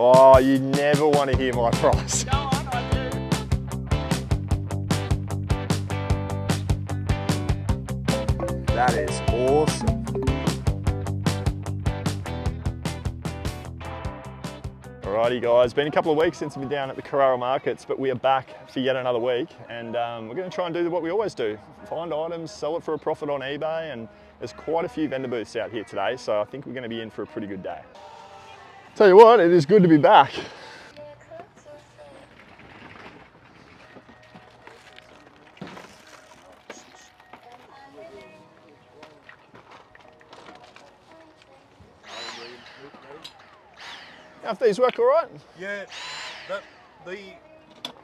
Oh, you never want to hear my price. Go on, I do. That is awesome. Alrighty guys, been a couple of weeks since we've been down at the Carrara markets, but we are back for yet another week, and we're going to try and do what we always do. Find items, sell it for a profit on eBay, and there's quite a few vendor booths out here today, so I think we're going to be in for a pretty good day. Tell you what, it is good to be back. If these work all right? Yeah, the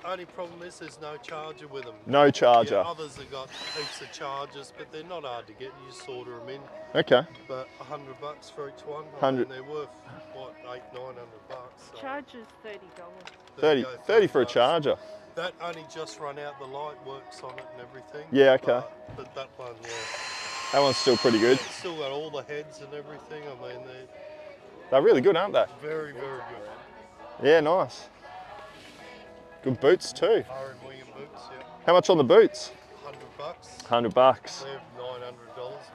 only problem is there's no charger with them. No charger. Yeah, others have got heaps of chargers, but they're not hard to get. You just order them in. Okay. But $100 for each one. 100. They're worth what, $800-900. So Charger's $30. 30 for a charger. That only just run out. The light works on it and everything. Yeah, okay. But that one, yeah. That one's still pretty good. It's still got all the heads and everything. I mean, They're really good, aren't they? very, very good. Yeah, nice. Good boots too. Iron William boots, yeah. How much on the boots? $100. $100. They're $900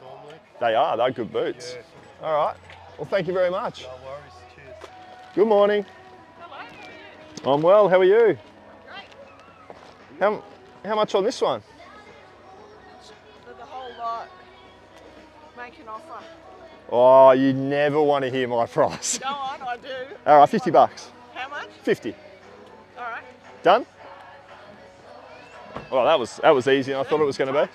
normally. They're good boots. Yeah. All right. Well, thank you very much. No worries. Cheers. Good morning. Hello, how are you? I'm well, how are you? Great. How much on this one? For the whole lot. Make an offer. Oh, you never want to hear my price. Go on, I do. All right, $50. How much? 50. All right. Done? Well, that was easy, and I thought it was going to be.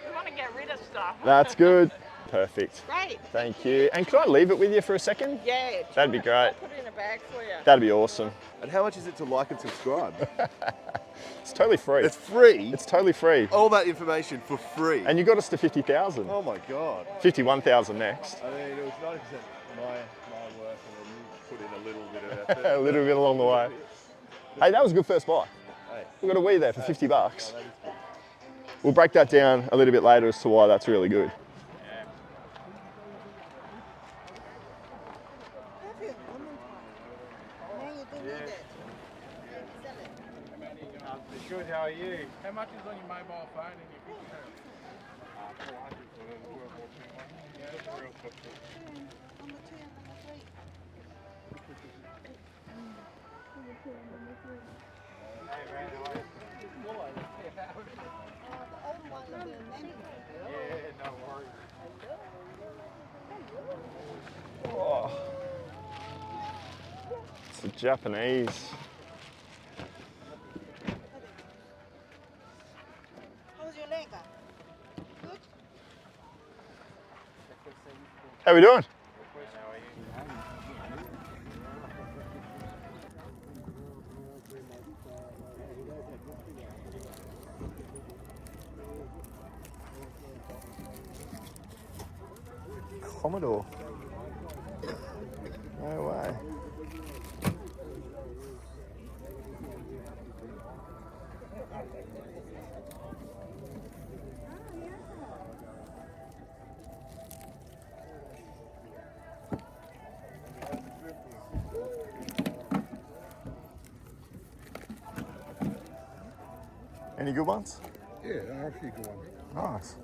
We want to get rid of stuff. That's good. Perfect. Great. Thank you. And can I leave it with you for a second? Yeah. That'd be great. I'll put it in a bag for you. That'd be awesome. And how much is it to like and subscribe? It's totally free. It's free. It's totally free. All that information for free. And you got us to 50,000. Oh my God. 51,000 next. I mean, it was 90% my work, and then you put in a little bit of effort. A little bit along the way. Hey, that was a good first buy. Hey. We got a wee there for $50. Oh, that is good. We'll break that down a little bit later as to why that's really good. Good, how are you? How much is on your mobile phone and your picture? 400 for the World War II one. Yeah, that's real quick. Hey, man, how are you? Yeah, no worries. Oh. It's the Japanese. How we doing? Commodore. No way. Any good ones? Yeah, they're actually good ones. Nice.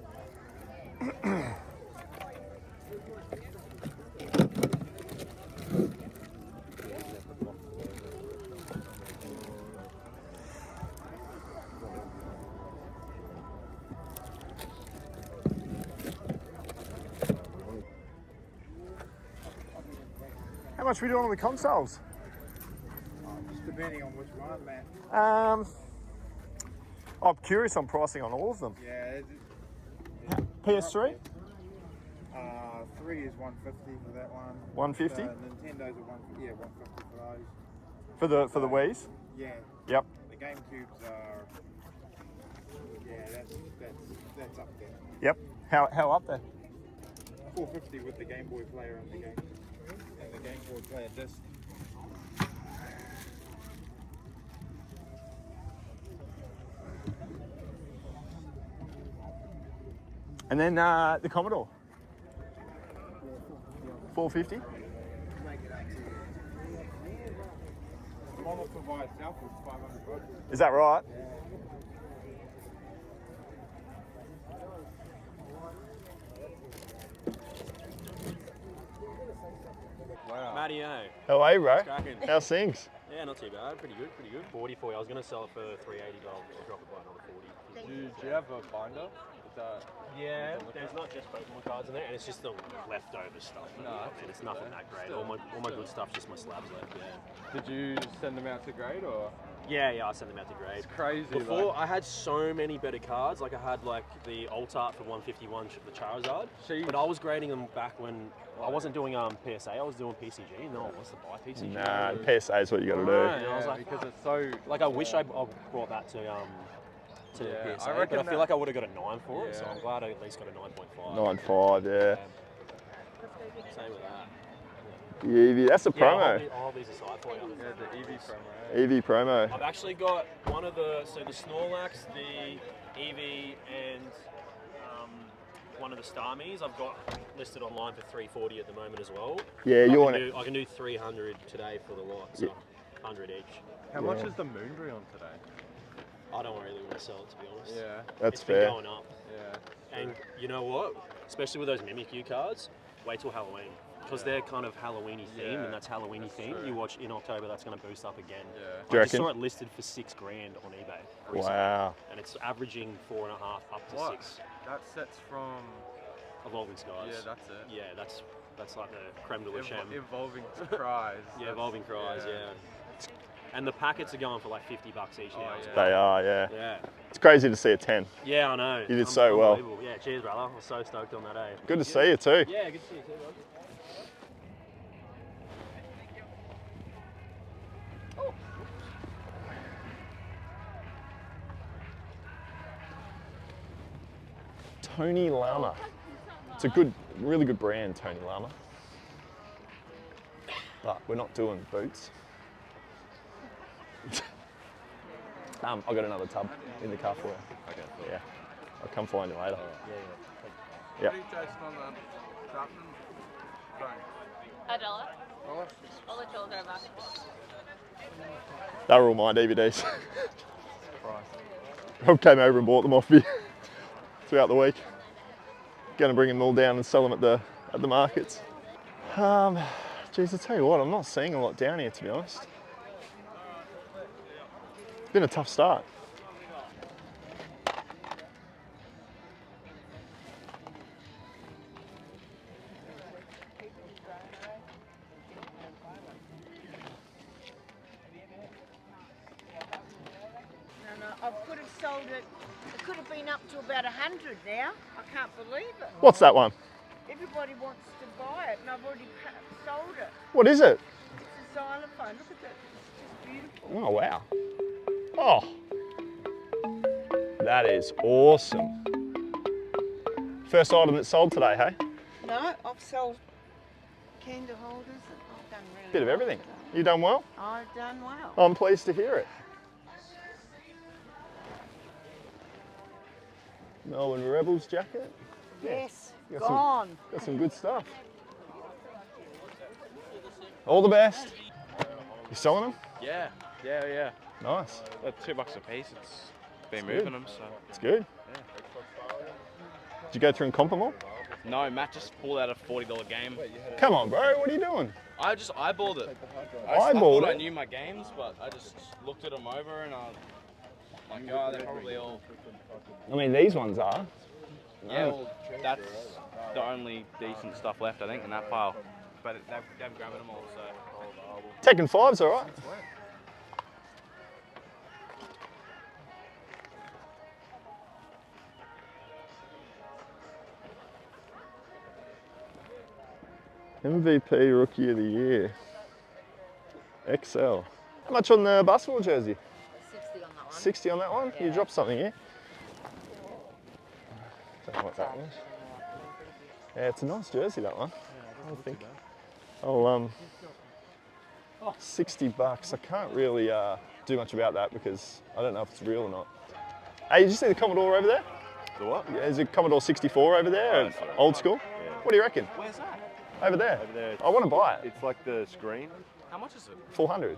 How much are we doing on the consoles? Just depending on which one, man. I'm curious on pricing on all of them. Yeah. PS3? 3 is 150 for that one. 150? Nintendo's a 150 for those. For the Wii's? Yeah. Yep. The GameCubes are. Yeah, that's up there. Yep. How up there? 450 with the Game Boy player and the Game Boy player disc. And then the Commodore? 450? Make it Monofil by itself was $500. Is that right? Wow. Matty, How are you, bro? cracking. How's things? Yeah, not too bad. Pretty good, pretty good. 40 for you. I was going to sell it for $380, but I'll drop it by another 40. Do you have a binder? Is that... Yeah, there's not just Pokemon cards in there, and it's just the leftover stuff. No, and it's nothing that great. All my good stuff, just my slabs left. Yeah. Did you send them out to grade or? Yeah, I sent them out to grade. It's crazy. Before, I had so many better cards. Like, I had, like, the Alt-Art for 151, the Charizard. But I was grading them back when I wasn't doing PSA, I was doing PCG. No one wants to buy PCG. Nah, PSA is what you got to do. And I was like, because it's so... Like, I wish I brought that to the PSA, but I feel like I would have got a 9 for it, so I'm glad I at least got a 9.5. 9.5, yeah. Same with that. The Eevee, that's a Yeah, promo. I'll hold these aside for you. Yeah, the Eevee promo. Eevee promo. I've actually got one of the Snorlax, the Eevee, and one of the Starmies. I've got listed online for $340 at the moment as well. Yeah, you want it. I can do 300 today for the lot, so 100 each. How much is the Moonbury on today? I don't really want to sell it, to be honest. Yeah. That's It's fair. been going up. Yeah. And you know what? Especially with those Mimikyu cards, wait till Halloween. Because they're kind of Halloween-y themed, Yeah, and that's Halloween-y themed. true. You watch in October, that's going to boost up again. Yeah. Do you I just reckon? saw it listed for $6 grand on eBay recently, Wow. and it's averaging 4.5 up to What? 6. That sets from... Evolving Skies. Yeah, that's it. Yeah, that's like the creme de la creme. Evolving Cries. Yeah, Evolving Cries. Yeah. And the packets are going for like $50 each now. yeah. They are, yeah. Yeah. It's crazy to see a 10. Yeah, I know. You did so well. Unbelievable. Yeah, cheers, brother. I was so stoked on that, eh? Good to see you too. Yeah, good to see you too, bro. Tony Llama. It's a good, really good brand, Tony Llama. But we're not doing boots. I've got another tub in the car for you. Okay. Yeah. I'll come find you later. What Yep. are you tasting on the Chapman? $1. All the children are market. They were all my DVDs. Rob came over and bought them off me throughout the week. Going to bring them all down and sell them at the markets. Geez, I tell you what, I'm not seeing a lot down here, to be honest. It's been a tough start. No, I could have sold it. It could have been up to about 100 now. I can't believe it. What's that one? Everybody wants to buy it, and I've already sold it. What is it? It's a xylophone. Look at it. It's beautiful. Oh, wow. Oh. That is awesome. First item that's sold today, hey? No, I've sold candle holders. I've done really Bit of well everything. today. You done well? I've done well. I'm pleased to hear it. Melbourne Rebels jacket. Yes, Got some- gone. Got some good stuff. All the best. You selling them? Yeah. Nice. At $2 a piece, it's been good. moving them. So It's good. Did you go through and comp them all? no, Matt just pulled out a $40 game. Come on, bro. What are you doing? I just eyeballed it. I Eyeballed thought I it? knew my games, but I just looked at them over and I was like, oh, they're probably all. I mean, these ones are. Yeah, well, that's the only decent stuff left, I think, in that pile. But they've grabbed them all, so. Tekken 5's all right. MVP Rookie of the Year. XL. How much on the basketball jersey? 60 on that one. 60 on that one? You Yeah. dropped something here. Don't know what that was. Yeah, it's a nice jersey, that one. I think. Oh, $60. I can't really do much about that because I don't know if it's real or not. Hey, did you see the Commodore over there? The what? Yeah, is it Commodore 64 over there? Oh, that's right. Old school? Yeah. What do you reckon? Where's that? Over there. Over there. I want to buy it. It's like the screen. How much is it? 400.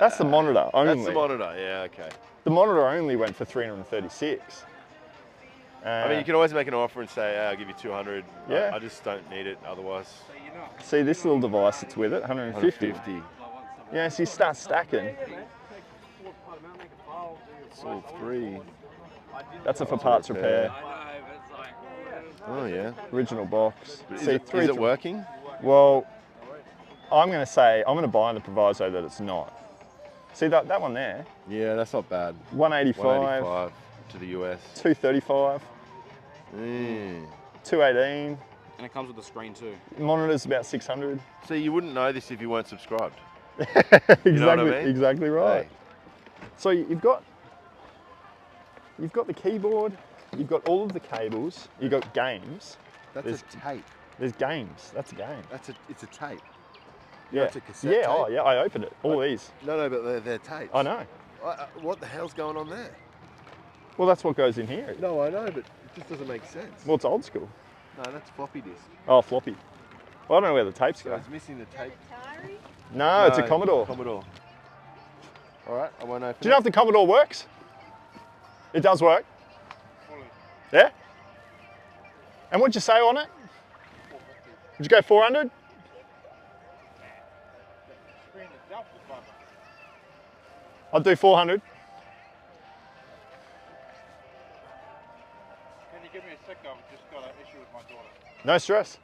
That's the monitor only. That's the monitor, yeah, okay. The monitor only went for 336. I mean, you can always make an offer and say, I'll give you 200. Yeah. I just don't need it otherwise. See this little device that's with it, 150. 150. Yeah, so you start stacking. It's all 3. That's a for parts repair. Oh, yeah. Original box. Is See, it working? Well, I'm going to buy on the proviso that it's not. See that one there? Yeah, that's not bad. 185. 185 to the US. 235. 218. And it comes with a screen too. Monitor's about 600. See, you wouldn't know this if you weren't subscribed. Exactly, You know what I mean? exactly right. Hey. So you've got the keyboard, you've got all of the cables, you've got games. That's a tape. There's games. That's a game. It's a tape. Yeah. That's a cassette Yeah. tape. Oh, yeah. I opened it. All these. No, but they're tapes. I know. What the hell's going on there? Well, that's what goes in here. No, I know, but it just doesn't make sense. Well, it's old school. No, that's floppy disk. Oh, floppy. Well, I don't know where the tapes So go. it's missing the tape. No, it's a Commodore. Commodore. All right, I won't open Do you know if the Commodore works? It does work. Yeah? And what'd you say on it? Did you go 400? I'll do 400. Can you give me a sec? I've just got an issue with my daughter. No stress.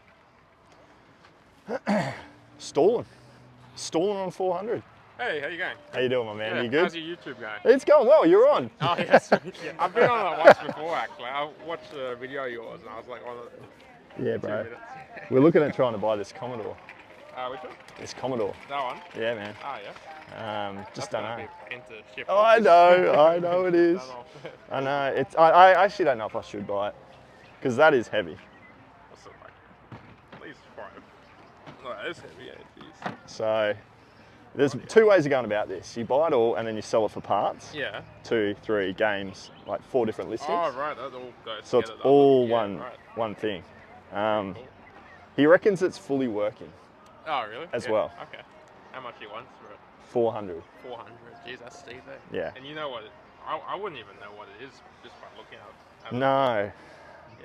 Stalling on 400. Hey, how you going? How you doing, my man? Yeah, You good? how's your YouTube going? It's going well. You're on. Oh, yes. Yeah, I've been on it once before, actually. I watched a video of yours and I was like, oh, Yeah, 2 bro. minutes. We're looking at trying to buy this Commodore. Which one? This Commodore. That one? Yeah, man. Oh, yeah. Just That's don't gonna know. be into ship Oh, I know it is. I don't know. I know. I actually don't know if I should buy it because that is heavy. What's it like? At least 5. No, it's heavy, yeah, it is. So there's 2 ways of going about this. You buy it all and then you sell it for parts. Yeah. 2, 3 games, like 4 different listings. Oh, right, that all goes So it's together, all yeah, one right. one thing. Cool. He reckons it's fully working. Oh, really? As Yeah, well. Okay. How much you want for it? 400. 400. Jeez, that's steep, eh? Yeah. And you know what? I wouldn't even know what it is just by looking at it. No, Yeah,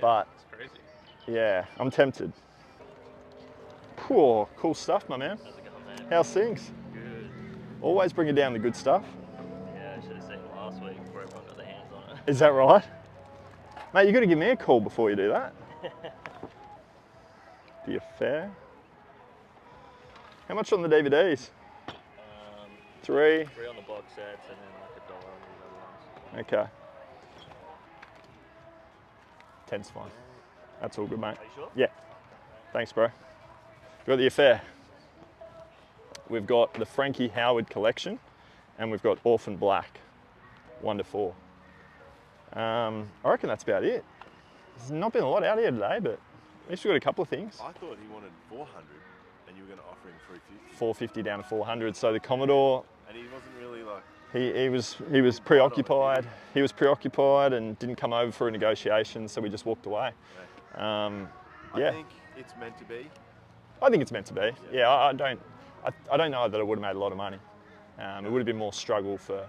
but it's crazy. yeah, I'm tempted. Poor, cool stuff, my man. How's it going, man? How's things? Good. Always bringing down the good stuff. Yeah, I should have seen it last week before everyone got their hands on it. Is that right? Mate, you got to give me a call before you do that. Be a fair. How much on the DVDs? 3. 3 on the box sets and then like $1 on the other ones. Okay. 10's fine. That's all good, mate. Are you sure? Yeah. Thanks, bro. We've got the affair. We've got the Frankie Howard collection, and we've got Orphan Black, 1 to 4. I reckon that's about it. There's not been a lot out here today, but at least we've got a couple of things. I thought he wanted 400 and you were going to offer him 350. 450 down to 400. So the Commodore, And he wasn't really like... he was preoccupied. He was preoccupied and didn't come over for a negotiation, so we just walked away. I Yeah. think it's meant to be. I think it's meant to be. Yeah, I don't know that it would have made a lot of money. It would have been more struggle for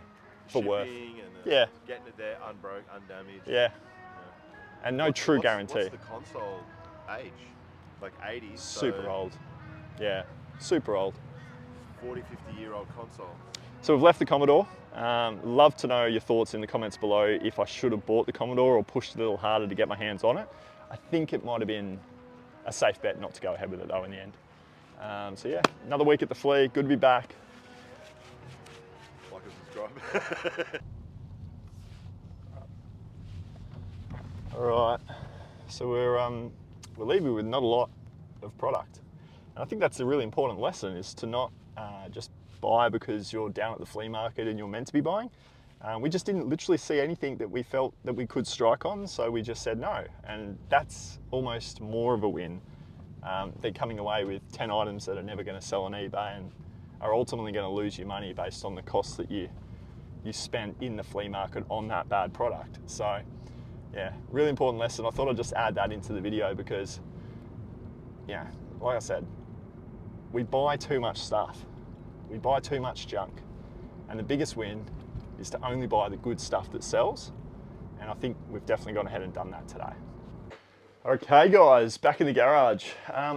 worth. Shipping and Yeah. getting it there unbroke, undamaged. Yeah. And no true guarantee. What's the console age? Like 80s? Super old. Yeah, super old. 40, 50-year-old console. So we've left the Commodore. Love to know your thoughts in the comments below if I should have bought the Commodore or pushed a little harder to get my hands on it. I think it might have been a safe bet not to go ahead with it though in the end. So yeah, another week at the Flea. Good to be back. Like and subscribe. All right, so we're leaving with not a lot of product. And I think that's a really important lesson, is to not just buy because you're down at the flea market and you're meant to be buying. We just didn't literally see anything that we felt that we could strike on, so we just said no. And that's almost more of a win. They're coming away with 10 items that are never going to sell on eBay and are ultimately going to lose you money based on the costs that you spent in the flea market on that bad product. So yeah, really important lesson. I thought I'd just add that into the video because, yeah, like I said, we buy too much stuff. We buy too much junk. And the biggest win is to only buy the good stuff that sells. And I think we've definitely gone ahead and done that today. Okay guys, back in the garage.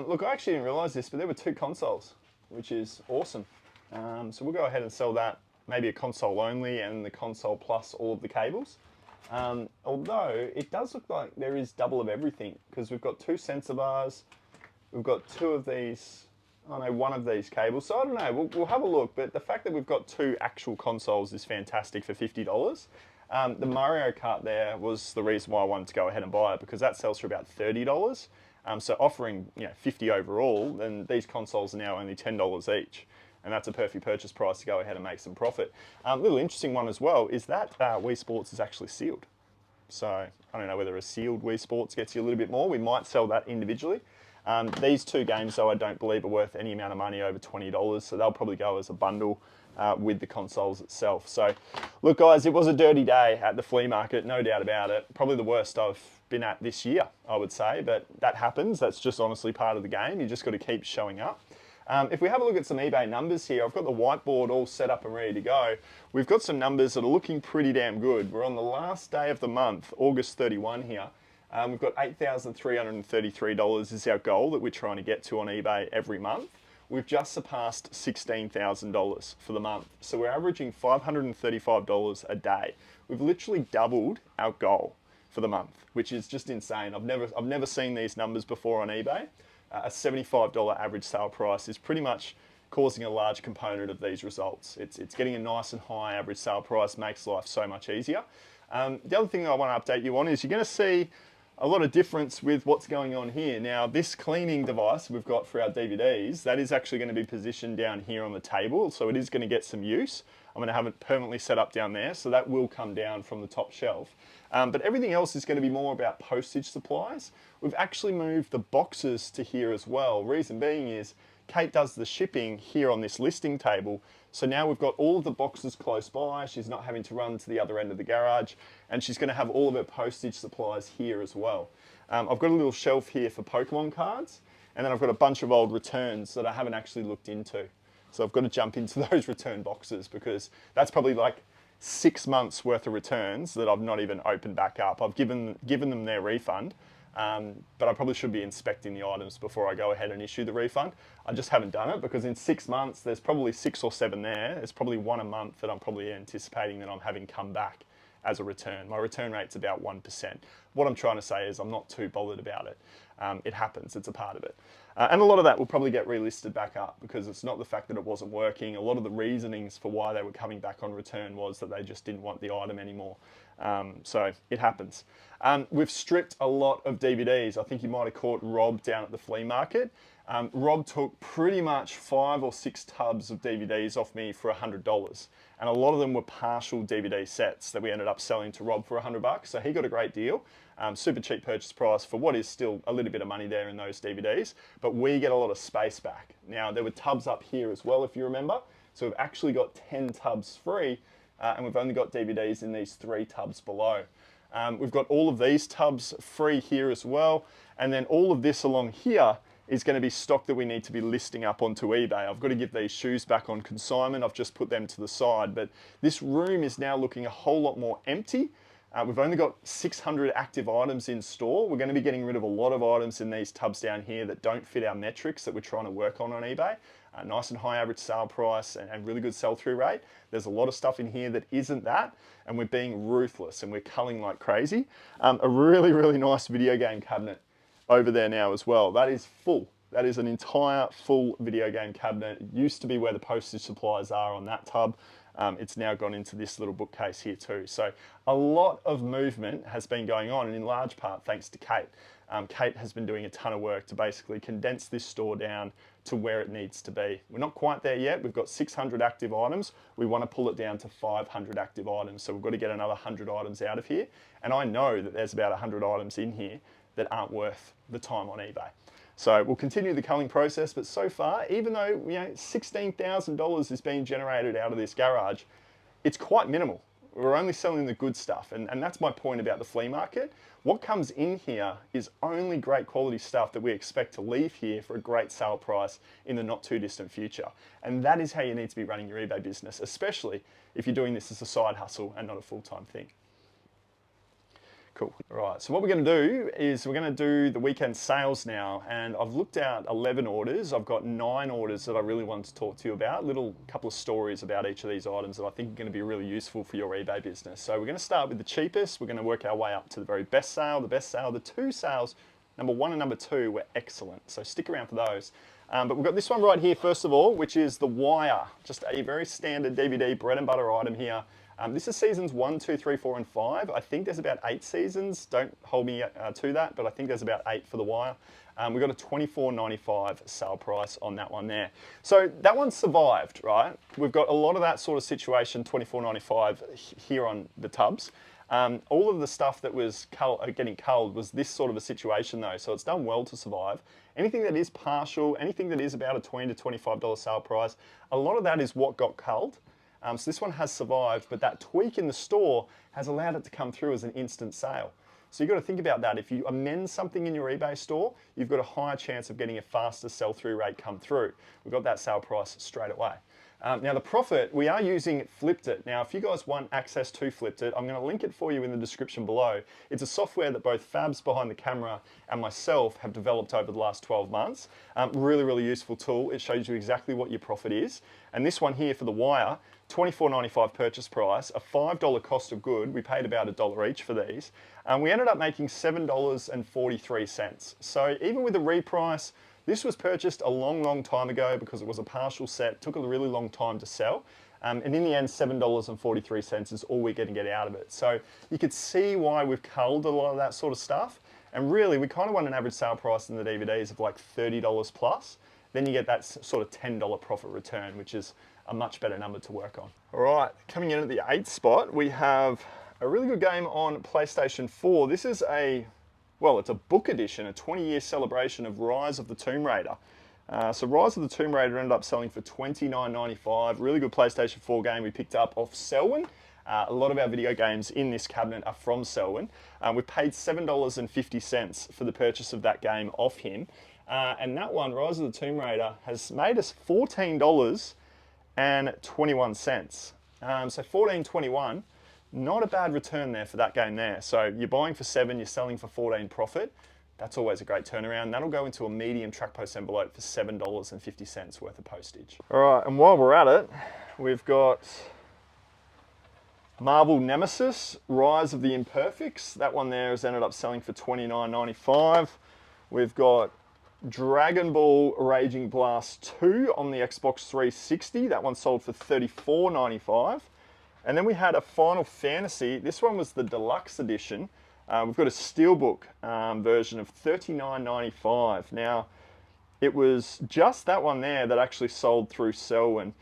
Look, I actually didn't realize this, but there were 2 consoles, which is awesome. So we'll go ahead and sell that, maybe a console only and the console plus all of the cables. Although it does look like there is double of everything, because we've got 2 sensor bars, we've got 2 of these, oh no, 1 of these cables. So I don't know, we'll have a look, but the fact that we've got 2 actual consoles is fantastic for $50. The Mario Kart there was the reason why I wanted to go ahead and buy it, because that sells for about $30. So offering, you know, 50 overall, then these consoles are now only $10 each. And that's a perfect purchase price to go ahead and make some profit. Little interesting one as well is that Wii Sports is actually sealed. So I don't know whether a sealed Wii Sports gets you a little bit more. We might sell that individually. These 2 games though I don't believe are worth any amount of money over $20, so they'll probably go as a bundle with the consoles itself. So look guys, it was a dirty day at the flea market, no doubt about it. Probably the worst I've been at this year, I would say, but that happens. That's just honestly part of the game. You just got to keep showing up. If we have a look at some eBay numbers here, I've got the whiteboard all set up and ready to go. We've got some numbers that are looking pretty damn good. We're on the last day of the month, August 31 here. We've got $8,333 is our goal that we're trying to get to on eBay every month. We've just surpassed $16,000 for the month. So we're averaging $535 a day. We've literally doubled our goal for the month, which is just insane. I've never seen these numbers before on eBay. A $75 average sale price is pretty much causing a large component of these results. It's getting a nice and high average sale price, makes life so much easier. The other thing that I want to update you on is you're going to see a lot of difference with what's going on here. Now, this cleaning device we've got for our DVDs, that is actually going to be positioned down here on the table, so it is going to get some use. I'm going to have it permanently set up down there, so that will come down from the top shelf. But everything else is going to be more about postage supplies. We've actually moved the boxes to here as well. Reason being is Kate does the shipping here on this listing table. So now we've got all of the boxes close by. She's not having to run to the other end of the garage, and she's going to have all of her postage supplies here as well. I've got a little shelf here for Pokemon cards, and then I've got a bunch of old returns that I haven't actually looked into. So I've got to jump into those return boxes, because that's probably like 6 months worth of returns that I've not even opened back up. I've given them their refund, but I probably should be inspecting the items before I go ahead and issue the refund. I just haven't done it, because in 6 months there's probably 6 or 7 there. There's probably 1 a month that I'm probably anticipating that I'm having come back as a return. My return rate's about 1%. What I'm trying to say is I'm not too bothered about it. It happens, it's a part of it. And a lot of that will probably get relisted back up, because it's not the fact that it wasn't working. A lot of the reasonings for why they were coming back on return was that they just didn't want the item anymore. So it happens. We've stripped a lot of DVDs. I think you might have caught Rob down at the flea market. Rob took pretty much 5 or 6 tubs of DVDs off me for $100. And a lot of them were partial DVD sets that we ended up selling to Rob for $100. So he got a great deal. Super cheap purchase price for what is still a little bit of money there in those DVDs, but we get a lot of space back. Now, there were tubs up here as well, if you remember. So we've actually got 10 tubs free, and we've only got DVDs in these 3 tubs below. We've got all of these tubs free here as well, and then all of this along here is going to be stock that we need to be listing up onto eBay. I've got to give these shoes back on consignment. I've just put them to the side, but this room is now looking a whole lot more empty. We've only got 600 active items in store. We're going to be getting rid of a lot of items in these tubs down here that don't fit our metrics that we're trying to work on eBay. Nice and high average sale price and really good sell-through rate. There's a lot of stuff in here that isn't that, and we're being ruthless and we're culling like crazy. A really, really nice video game cabinet over there now as well. That is full. That is an entire full video game cabinet. It used to be where the postage supplies are on that tub. It's now gone into this little bookcase here too. So a lot of movement has been going on, and in large part thanks to Kate. Kate has been doing a ton of work to basically condense this store down to where it needs to be. We're not quite there yet. We've got 600 active items. We want to pull it down to 500 active items. So we've got to get another 100 items out of here. And I know that there's about 100 items in here that aren't worth the time on eBay. So we'll continue the culling process, but so far, even though $16,000 is being generated out of this garage, it's quite minimal. We're only selling the good stuff, and that's my point about the flea market. What comes in here is only great quality stuff that we expect to leave here for a great sale price in the not too distant future. And that is how you need to be running your eBay business, especially if you're doing this as a side hustle and not a full-time thing. Cool. All right, so what we're going to do is we're going to do the weekend sales now, and I've looked at 11 orders. I've got 9 orders that I really want to talk to you about, little couple of stories about each of these items that I think are going to be really useful for your eBay business. So we're going to start with the cheapest. We're going to work our way up to the very best sale, the 2 sales, number 1 and number 2 were excellent. So stick around for those. But we've got this one right here, first of all, which is The Wire, just a very standard DVD bread and butter item here. This is seasons 1, 2, 3, 4, and 5. I think there's about 8 seasons. Don't hold me to that, but I think there's about 8 for The Wire. We've got a $24.95 sale price on that one there. So that one survived, right? We've got a lot of that sort of situation, $24.95 here on the tubs. All of the stuff that was getting culled was this sort of a situation though, so it's done well to survive. Anything that is partial, anything that is about a $20 to $25 sale price, a lot of that is what got culled. So this one has survived, but that tweak in the store has allowed it to come through as an instant sale. So you've got to think about that. If you amend something in your eBay store, you've got a higher chance of getting a faster sell-through rate come through. We've got that sale price straight away. Now the profit, we are using Flipped It. Now if you guys want access to Flipped It, I'm going to link it for you in the description below. It's a software that both Fabs behind the camera and myself have developed over the last 12 months. Really, really useful tool. It shows you exactly what your profit is. And this one here for The Wire, $24.95 purchase price, a $5 cost of good. We paid about $1 each for these. And we ended up making $7.43. So even with the reprice, this was purchased a long, long time ago because it was a partial set, took a really long time to sell. And in the end, $7.43 is all we're going to get out of it. So you could see why we've culled a lot of that sort of stuff. And really, we kind of want an average sale price in the DVDs of like $30 plus. Then you get that sort of $10 profit return, which is a much better number to work on. All right, coming in at the 8th spot, we have a really good game on PlayStation 4. This is it's a book edition, a 20-year celebration of Rise of the Tomb Raider. So Rise of the Tomb Raider ended up selling for $29.95. Really good PlayStation 4 game we picked up off Selwyn. A lot of our video games in this cabinet are from Selwyn. We paid $7.50 for the purchase of that game off him. And that one, Rise of the Tomb Raider, has made us $14.21. So $14.21, not a bad return there for that game there. So you're buying for 7, you're selling for 14 profit. That's always a great turnaround. That'll go into a medium track post envelope for $7.50 worth of postage. All right, and while we're at it, we've got Marvel Nemesis, Rise of the Imperfects. That one there has ended up selling for $29.95. We've got Dragon Ball Raging Blast 2 on the Xbox 360. That one sold for $34.95. And then we had a Final Fantasy. This one was the deluxe edition. We've got a Steelbook version of $39.95. Now, it was just that one there that actually sold through Selwyn.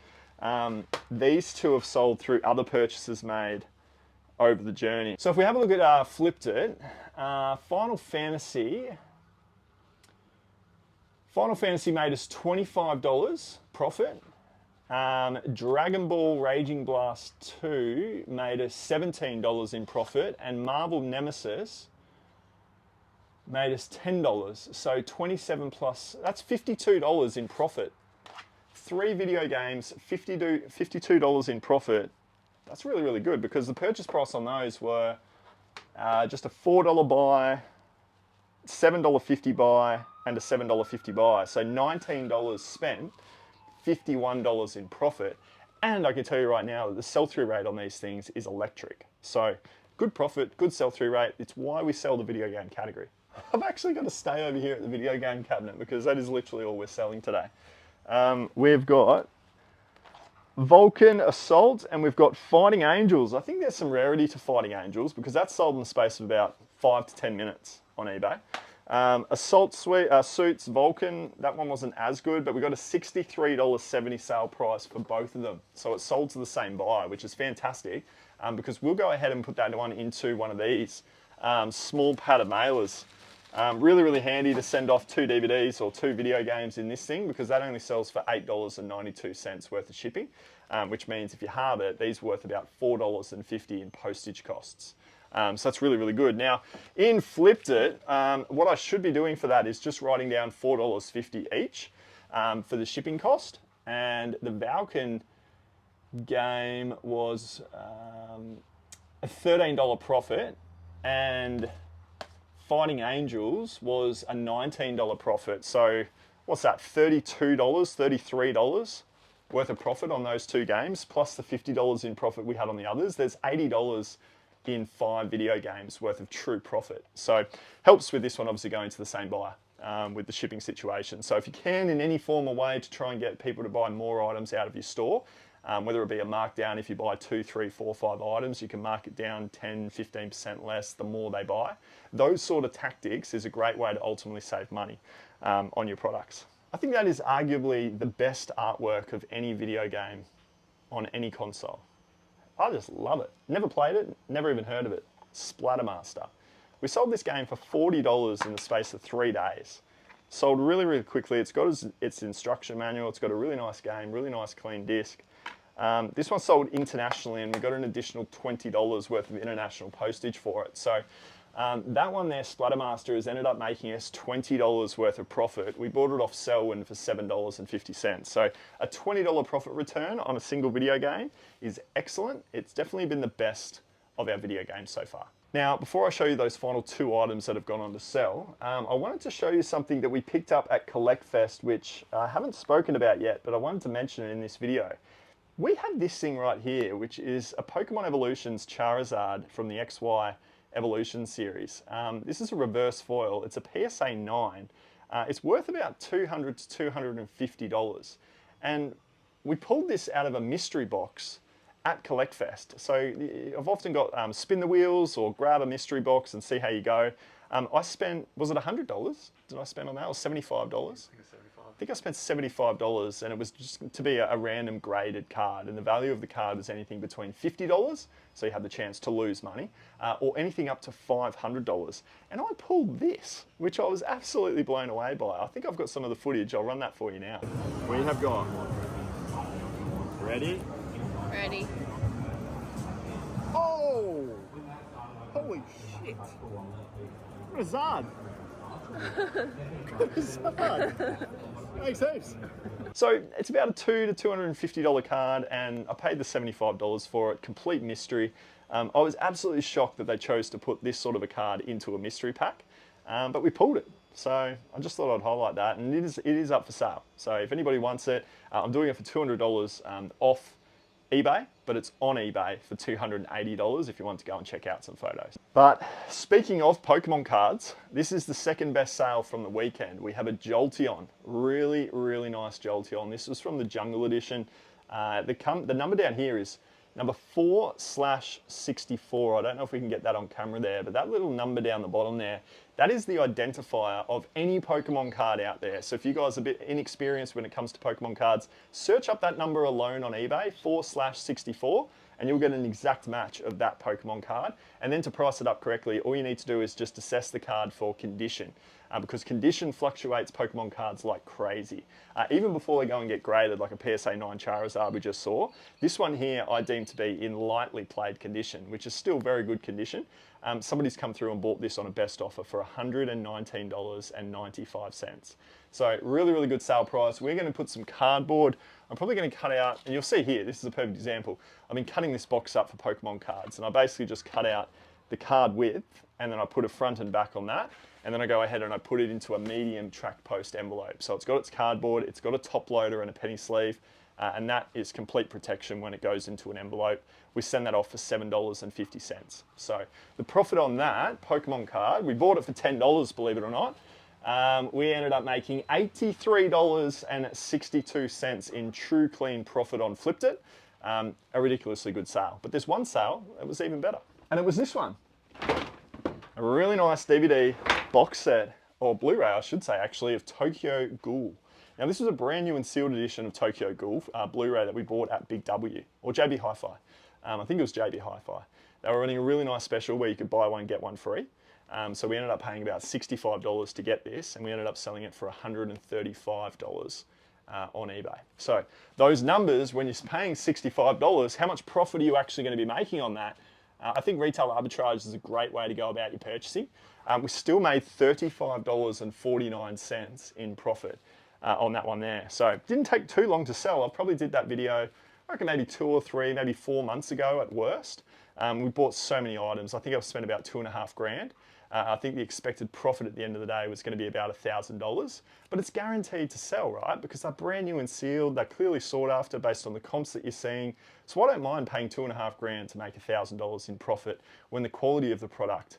These two have sold through other purchases made over the journey. So if we have a look at Flipped It, Final Fantasy made us $25 profit. Dragon Ball Raging Blast 2 made us $17 in profit, and Marvel Nemesis made us $10. So 27 plus, that's $52 in profit. 3 video games, $52 in profit. That's really, really good because the purchase price on those were just a $4 buy, $7.50 buy, and a $7.50 buy. So $19 spent, $51 in profit. And I can tell you right now that the sell-through rate on these things is electric. So good profit, good sell-through rate. It's why we sell the video game category. I've actually got to stay over here at the video game cabinet because that is literally all we're selling today. We've got Vulcan Assault and we've got Fighting Angels. I think there's some rarity to Fighting Angels because that's sold in the space of about 5 to 10 minutes on eBay. Assault Suits Vulcan, that one wasn't as good, but we got a $63.70 sale price for both of them. So it sold to the same buyer, which is fantastic because we'll go ahead and put that one into one of these small padded mailers. Really, really handy to send off 2 DVDs or 2 video games in this thing because that only sells for $8.92 worth of shipping. which means if you halve it, these are worth about $4.50 in postage costs. So that's really, really good. Now, in Flipped It, what I should be doing for that is just writing down $4.50 each for the shipping cost. And the Valken game was a $13 profit, and Fighting Angels was a $19 profit. So what's that, $32, $33 worth of profit on those two games, plus the $50 in profit we had on the others. There's $80 in 5 video games worth of true profit. So helps with this one obviously going to the same buyer with the shipping situation. So if you can in any form or way to try and get people to buy more items out of your store, whether it be a markdown, if you buy 2, 3, 4, 5 items, you can mark it down 10, 15% less the more they buy. Those sort of tactics is a great way to ultimately save money on your products. I think that is arguably the best artwork of any video game on any console. I just love it. Never played it, never even heard of it. Splattermaster. We sold this game for $40 in the space of 3 days. Sold really, really quickly. It's got its instruction manual. It's got a really nice game, really nice clean disc. This one sold internationally, and we got an additional $20 worth of international postage for it. So that one there, Splattermaster, has ended up making us $20 worth of profit. We bought it off Selwyn for $7.50. So a $20 profit return on a single video game is excellent. It's definitely been the best of our video games so far. Now, before I show you those final 2 items that have gone on to sell, I wanted to show you something that we picked up at Collect Fest, which I haven't spoken about yet, but I wanted to mention it in this video. We have this thing right here, which is a Pokemon Evolutions Charizard from the XY Evolution series. This is a reverse foil. It's a PSA 9. It's worth about $200 to $250. And we pulled this out of a mystery box at Collect Fest. So I've often got spin the wheels or grab a mystery box and see how you go. I spent, was it $100? Did I spend on that, or $75? I think I spent $75, and it was just to be a random graded card, and the value of the card was anything between $50, so you had the chance to lose money, or anything up to $500. And I pulled this, which I was absolutely blown away by. I think I've got some of the footage. I'll run that for you now. We have got, ready? Ready. Oh! Holy shit! What a Zard! What a Zard! Makes sense. So it's about a $200 to $250 card, and I paid the $75 for it. Complete mystery. I was absolutely shocked that they chose to put this sort of a card into a mystery pack, but we pulled it. So I just thought I'd highlight that, and it is up for sale. So if anybody wants it, I'm doing it for $200 off eBay, but it's on eBay for $280 if you want to go and check out some photos. But speaking of Pokemon cards, this is the second best sale from the weekend. We have a Jolteon, really, really nice Jolteon. This was from the Jungle Edition. The number down here is number 4/64. I don't know if we can get that on camera there, but that little number down the bottom there, that is the identifier of any Pokemon card out there. So if you guys are a bit inexperienced when it comes to Pokemon cards, search up that number alone on eBay, 4/64, and you'll get an exact match of that Pokemon card. And then to price it up correctly, all you need to do is just assess the card for condition, because condition fluctuates Pokemon cards like crazy. Even before they go and get graded, like a PSA 9 Charizard we just saw, this one here I deem to be in lightly played condition, which is still very good condition. Somebody's come through and bought this on a best offer for $119.95. So really, really good sale price. We're going to put some cardboard. I'm probably going to cut out, and you'll see here, this is a perfect example. I've been cutting this box up for Pokemon cards, and I basically just cut out the card width, and then I put a front and back on that, and then I go ahead and I put it into a medium track post envelope. So it's got its cardboard, it's got a top loader and a penny sleeve, and that is complete protection when it goes into an envelope. We send that off for $7.50. So the profit on that Pokemon card, we bought it for $10, believe it or not. We ended up making $83.62 in true clean profit on Flipped It. A ridiculously good sale. But there's one sale that was even better, and it was this one. A really nice DVD box set, or Blu-ray I should say actually, of Tokyo Ghoul. Now this was a brand new and sealed edition of Tokyo Ghoul Blu-ray that we bought at Big W, or JB Hi-Fi. I think it was JB Hi-Fi. They were running a really nice special where you could buy one, get one free. So we ended up paying about $65 to get this, and we ended up selling it for $135 on eBay. So those numbers, when you're paying $65, how much profit are you actually going to be making on that? I think retail arbitrage is a great way to go about your purchasing. We still made $35.49 in profit on that one there. So it didn't take too long to sell. I probably did that video, I reckon maybe 2 or 3, maybe 4 months ago at worst. We bought so many items. I think I've spent about $2.5 grand. I think the expected profit at the end of the day was going to be about $1,000, but it's guaranteed to sell, right? Because they're brand new and sealed. They're clearly sought after based on the comps that you're seeing. So I don't mind paying $2.5 grand to make $1,000 in profit when the quality of the product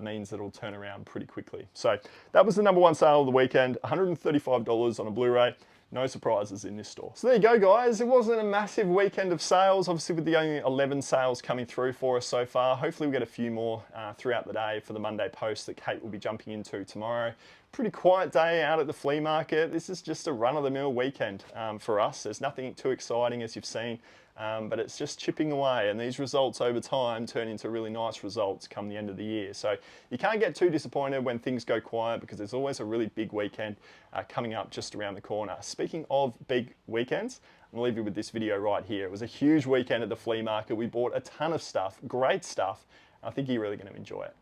means that it'll turn around pretty quickly. So that was the #1 sale of the weekend, $135 on a Blu-ray. No surprises in this store. So there you go, guys. It wasn't a massive weekend of sales, obviously with the only 11 sales coming through for us so far. Hopefully we get a few more throughout the day for the Monday post that Kate will be jumping into tomorrow. Pretty quiet day out at the flea market. This is just a run-of-the-mill weekend for us. There's nothing too exciting, as you've seen, but it's just chipping away, and these results over time turn into really nice results come the end of the year. So you can't get too disappointed when things go quiet, because there's always a really big weekend coming up just around the corner. Speaking of big weekends, I'm gonna leave you with this video right here. It was a huge weekend at the flea market. We bought a ton of stuff, great stuff. I think you're really gonna enjoy it.